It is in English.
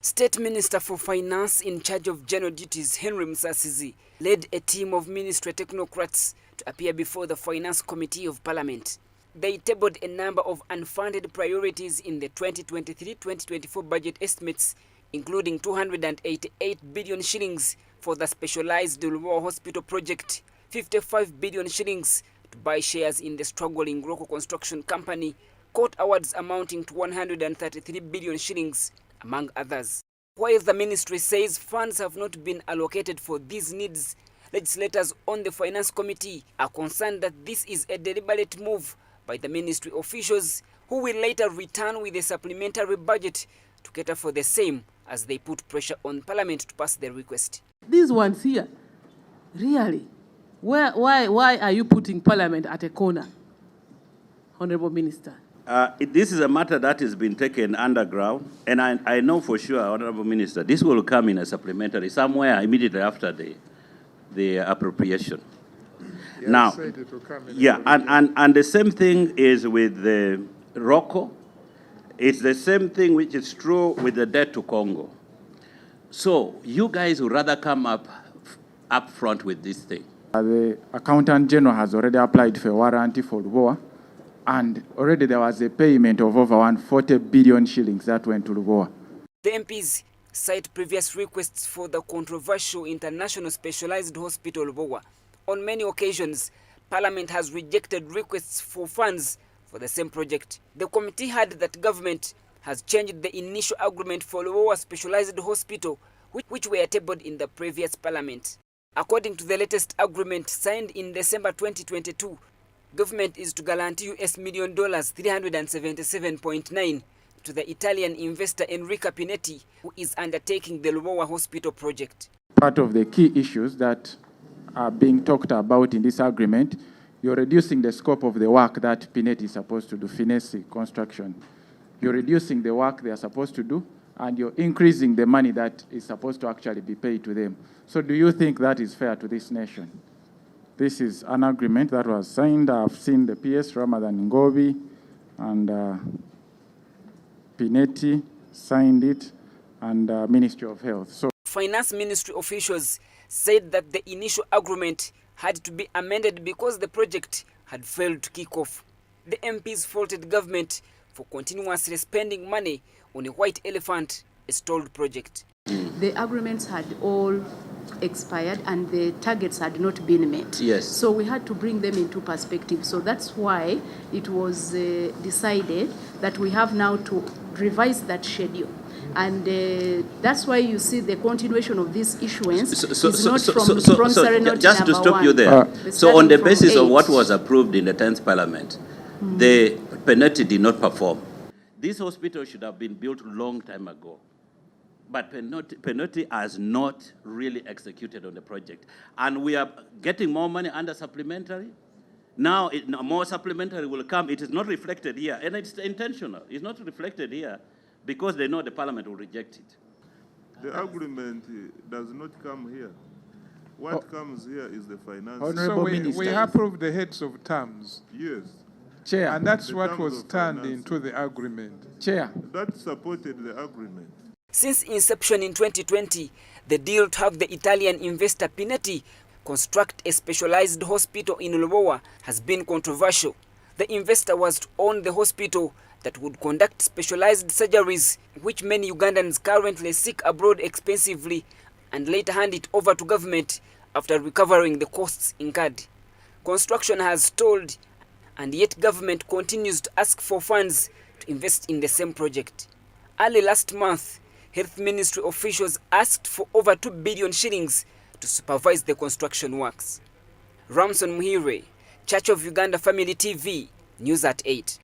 State Minister for Finance in charge of general duties, Henry Musasizi, led a team of ministry technocrats to appear before the Finance Committee of Parliament. They tabled a number of unfunded priorities in the 2023-2024 budget estimates, including 288 billion shillings for the specialized Lubowa Hospital project, 55 billion shillings to buy shares in the struggling local construction company, court awards amounting to 133 billion shillings, among others. While the ministry says funds have not been allocated for these needs, legislators on the Finance Committee are concerned that this is a deliberate move by the ministry officials, who will later return with a supplementary budget to cater for the same as they put pressure on Parliament to pass the request. These ones here, really, why are you putting Parliament at a corner, Honorable Minister? This is a matter that has been taken underground, and I know for sure, Honorable Minister, this will come in a supplementary somewhere immediately after the appropriation. Yes, now, it will come in and the same thing is with the ROCO. It's the same thing which is true with the debt to Congo. So you guys would rather come up front with this thing. The Accountant General has already applied for a warranty for Lubowa, and already there was a payment of over 140 billion shillings that went to Lubowa. The MPs cite previous requests for the controversial International Specialized Hospital Lubowa. On many occasions, Parliament has rejected requests for funds for the same project. The committee heard that government has changed the initial agreement for Lubowa Specialized Hospital, which were tabled in the previous Parliament. According to the latest agreement signed in December 2022, government is to guarantee US million $377.9 to the Italian investor Enrico Pinetti, who is undertaking the Lubowa Hospital project. Part of the key issues that are being talked about in this agreement, you're reducing the scope of the work that Pinetti is supposed to do, Finesse construction. You're reducing the work they are supposed to do, and you're increasing the money that is supposed to actually be paid to them. So do you think that is fair to this nation? This is an agreement that was signed. I've seen the PS Ramadan Ngobi and Pinetti signed it, and Ministry of Health. So Finance Ministry officials said that the initial agreement had to be amended because the project had failed to kick off. The MPs faulted government for continuously spending money on a white elephant, a stalled project. The agreements had all expired and the targets had not been met. Yes. So we had to bring them into perspective. So that's why it was decided that we have now to revise that schedule. And that's why you see the continuation of this issuance is not from Serenity just to stop you there. So on the basis of what was approved in the 10th Parliament, the penalty did not perform. This hospital should have been built a long time ago. But penalty has not really executed on the project. And we are getting more money under supplementary. Now more supplementary will come. It is not reflected here. And it's intentional. It's not reflected here because they know the Parliament will reject it. The agreement does not come here. What comes here is the finance. So we approved the heads of terms. Yes. Chair. And that's what was turned into the agreement. Chair. That supported the agreement. Since inception in 2020, the deal to have the Italian investor Pinetti construct a specialized hospital in Lubowa has been controversial. The investor was to own the hospital that would conduct specialized surgeries, which many Ugandans currently seek abroad expensively, and later hand it over to government after recovering the costs incurred. Construction has stalled, and yet government continues to ask for funds to invest in the same project. Early last month, Health Ministry officials asked for over 2 billion shillings to supervise the construction works. Ramson Muhire, Church of Uganda Family TV, News at 8.